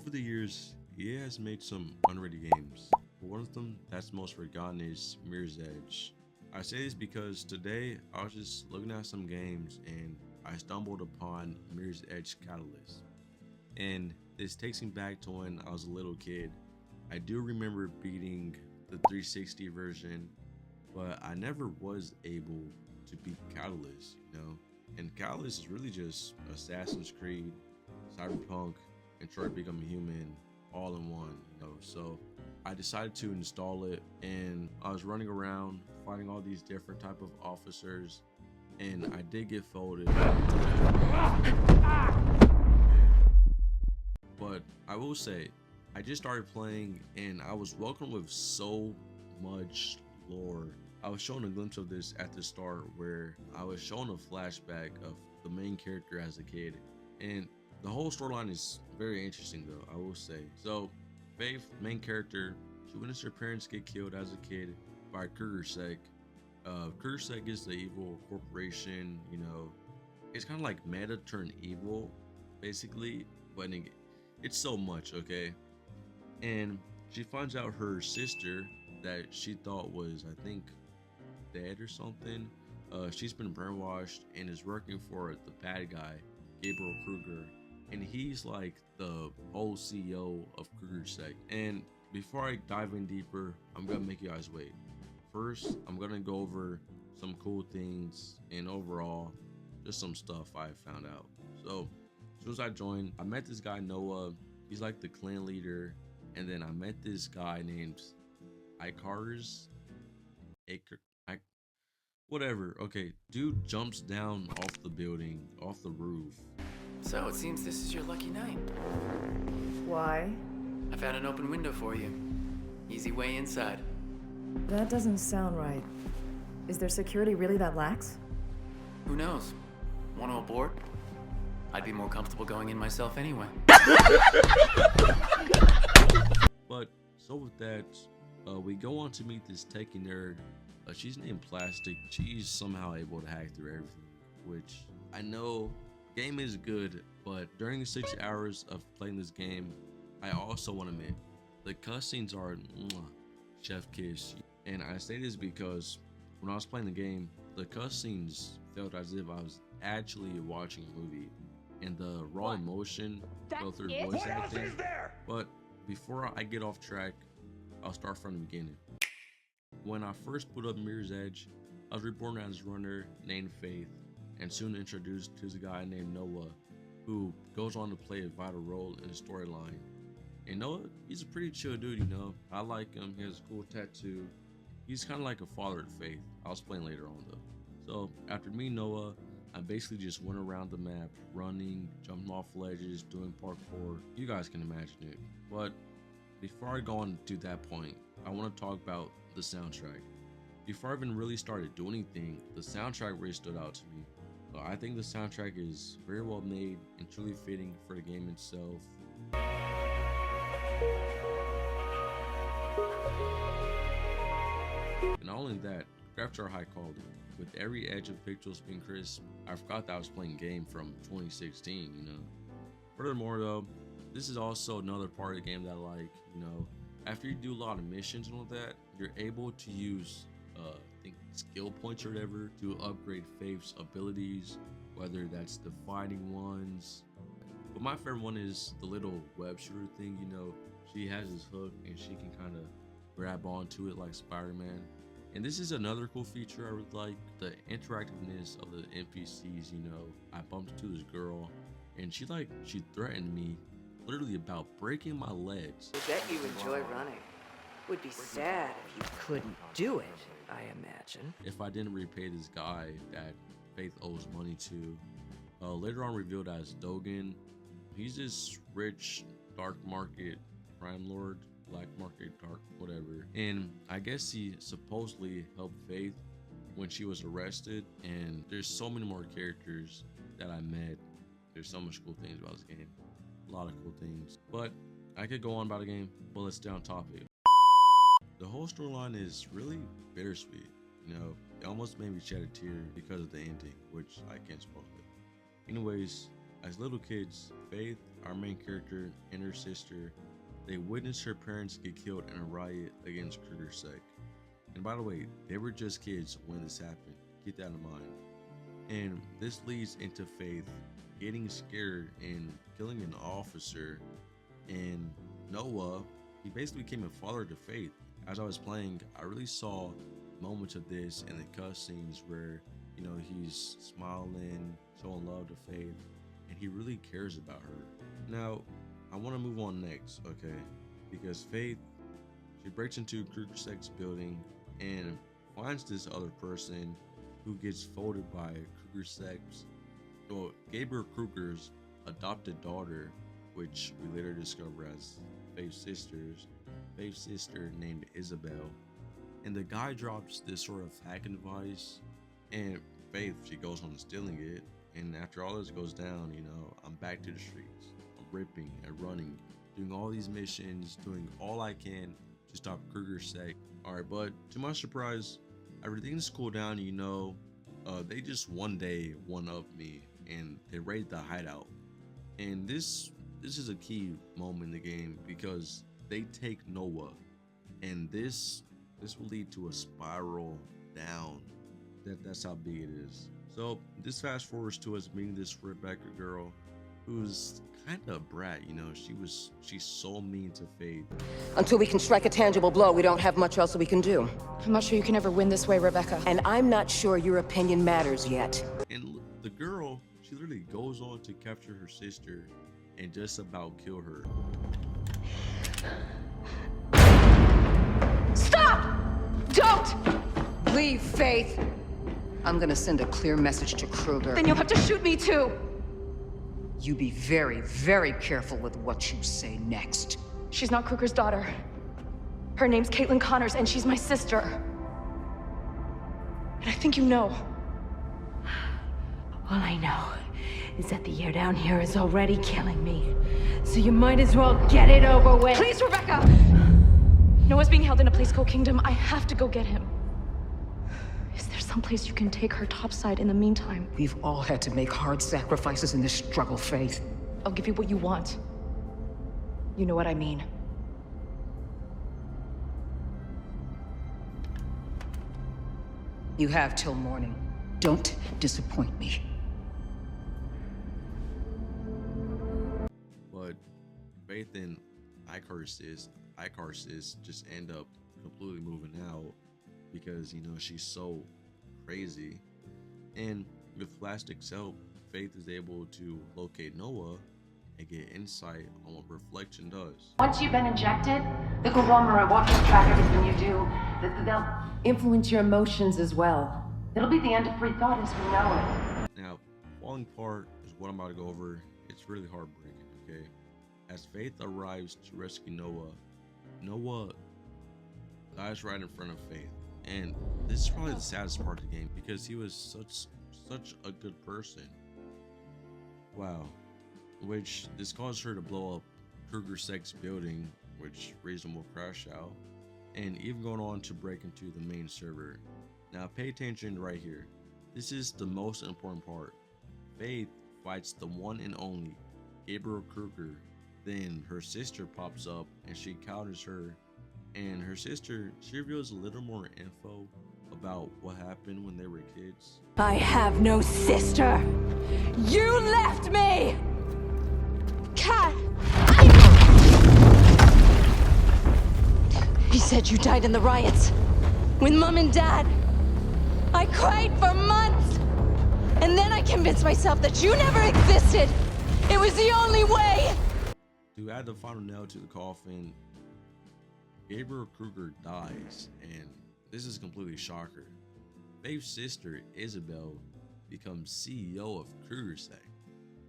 Over the years, EA has made some underrated games, but one of them that's most forgotten is Mirror's Edge. I say this because today I was just looking at some games and I stumbled upon Mirror's Edge Catalyst. And this takes me back to when I was a little kid. I do remember beating the 360 version, but I never was able to beat Catalyst, you know? And Catalyst is really just Assassin's Creed, Cyberpunk, and Detroit Become Human all in one, you know? So I decided to install it, and I was running around fighting all these different type of officers, and I did get folded. But I will say, I just started playing and I was welcomed with so much lore. I was shown a glimpse of this at the start where I was shown a flashback of the main character as a kid, and the whole storyline is very interesting though, I will say. So Faith, main character, she witnessed her parents get killed as a kid by xoxo. xoxo is the evil corporation, you know. It's kind of like meta turned evil basically, but it's so much, okay? And she finds out her sister that she thought was, I think, dead or something. She's been brainwashed and is working for the bad guy, Gabriel Kruger, and he's like the whole CEO of xoxo. And before I dive in deeper, I'm gonna make you guys wait. First, I'm gonna go over some cool things and overall just some stuff I found out. So as soon as I joined, I met this guy Noah. He's like the clan leader. And then I met this guy named Icarus. Whatever. Okay, dude jumps down off the building, off the roof. So it seems this is your lucky night. Why? I found an open window for you. Easy way inside. That doesn't sound right. Is their security really that lax? Who knows? Want to abort? I'd be more comfortable going in myself anyway. But so with that, we go on to meet this techie nerd. She's named Plastic. She's somehow able to hack through everything, which I know game is good, but during the 6 hours of playing this game, I also want to admit the cutscenes are chef kiss. And I say this because when I was playing the game, the cutscenes felt as if I was actually watching a movie, and the raw emotion go through voice acting. But before I get off track, I'll start from the beginning. When I first put up Mirror's Edge, I was reborn as a runner named Faith, and soon introduced to a guy named Noah, who goes on to play a vital role in the storyline. And Noah, he's a pretty chill dude, you know. I like him. He has a cool tattoo. He's kind of like a father to Faith. I'll explain later on though. So after meeting Noah, I basically just went around the map, running, jumping off ledges, doing parkour. You guys can imagine it. But before I go on to that point, I want to talk about the soundtrack. Before I even really started doing anything, the soundtrack really stood out to me. I think the soundtrack is very well made and truly fitting for the game itself. And not only that, graphics are high quality. With every edge of pixels being crisp, I forgot that I was playing a game from 2016, you know. Furthermore though, this is also another part of the game that I like, you know. After you do a lot of missions and all that, you're able to use I think skill points or whatever to upgrade Faith's abilities, whether that's the fighting ones. But my favorite one is the little web shooter thing, you know. She has this hook and she can kind of grab onto it like Spider-Man. And this is another cool feature I would like, the interactiveness of the NPCs, you know. I bumped into this girl and she threatened me literally about breaking my legs. I bet you enjoy running. Would be sad if you couldn't do it, I imagine. If I didn't repay this guy that Faith owes money to. Later on revealed as Dogan. He's this rich dark market crime lord, black market, dark, whatever. And I guess he supposedly helped Faith when she was arrested. And there's so many more characters that I met. There's so much cool things about this game. A lot of cool things. But I could go on about the game, but let's stay on topic. The whole storyline is really bittersweet. You know, it almost made me shed a tear because of the ending, which I can't spoil it. Anyways, As little kids, Faith, our main character, and her sister, they witnessed her parents get killed in a riot against Kruger-Sec. And by the way, they were just kids when this happened. Keep that in mind. And this leads into Faith getting scared and killing an officer. And Noah, he basically became a father to Faith. As I was playing, I really saw moments of this in the cutscenes where, you know, he's smiling, showing love to Faith, and he really cares about her. Now, I want to move on next, okay? Because Faith, she breaks into Kruger-Sec's building and finds this other person who gets folded by Kruger-Sec's, well, Gabriel Kruger's adopted daughter, which we later discover as Faith's sister named Isabel. And the guy drops this sort of hacking device, and Faith, she goes on stealing it. And after all this goes down, you know, I'm back to the streets. I'm ripping and running, doing all these missions, doing all I can to stop Kruger-Sec. Alright, but to my surprise, everything's cooled down, you know. They just one day one-up me and they raid the hideout. And this is a key moment in the game because they take Noah, and this will lead to a spiral down. That's how big it is. So this fast forwards to us meeting this Rebecca girl who's kind of a brat, you know. She's so mean to Faith. Until we can strike a tangible blow, we don't have much else we can do. I'm not sure you can ever win this way, Rebecca. And I'm not sure your opinion matters yet. And the girl, she literally goes on to capture her sister and just about kill her. Stop! Don't! Leave, Faith. I'm gonna send a clear message to Kruger. Then you'll have to shoot me too! You be very, very careful with what you say next. She's not Kruger's daughter. Her name's Caitlin Connors, and she's my sister. And I think you know. All I know is that the air down here is already killing me. So you might as well get it over with. Please, Rebecca! Noah's being held in a place called Kingdom. I have to go get him. Is there someplace you can take her topside in the meantime? We've all had to make hard sacrifices in this struggle, Faith. I'll give you what you want. You know what I mean. You have till morning. Don't disappoint me. But Faith and Icarus just end up completely moving out because, you know, she's so crazy. And with Plastic's help, Faith is able to locate Noah and get insight on what Reflection does. Once you've been injected, the conglomerate won't just track everything you do. They'll influence your emotions as well. It'll be the end of free thought as we know it. Now, falling part is what I'm about to go over. It's really heartbreaking, okay? As Faith arrives to rescue Noah dies right in front of Faith. And this is probably the saddest part of the game because he was such a good person. Wow. Which this caused her to blow up Kruger-Sec's building, which reasonable crash out, and even going on to break into the main server. Now pay attention right here. This is the most important part. Faith fights the one and only Gabriel Kruger. Then her sister pops up and she counters her, and her sister, she reveals a little more info about what happened when they were kids. I have no sister. You left me! Cat! He said you died in the riots with Mom and Dad. I cried for months, and then I convinced myself that you never existed. It was the only way. To add the final nail to the coffin, Gabriel Kruger dies, and this is completely shocker. Faith's sister Isabel becomes CEO of Kruger-Sec,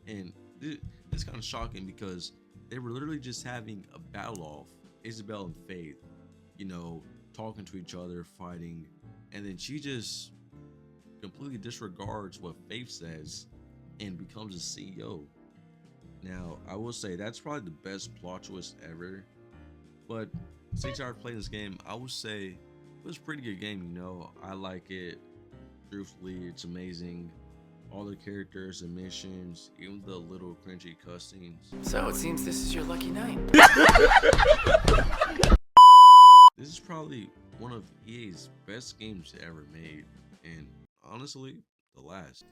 and this is kind of shocking because they were literally just having a battle off, Isabel and Faith, you know, talking to each other, fighting, and then she just completely disregards what Faith says and becomes a CEO. Now, I will say that's probably the best plot twist ever, but since I've played this game, I would say it was a pretty good game, you know. I like it. Truthfully, it's amazing. all the characters and missions, even the little cringy cutscenes. So it seems this is your lucky night. This is probably one of EA's best games ever made, and honestly, the last.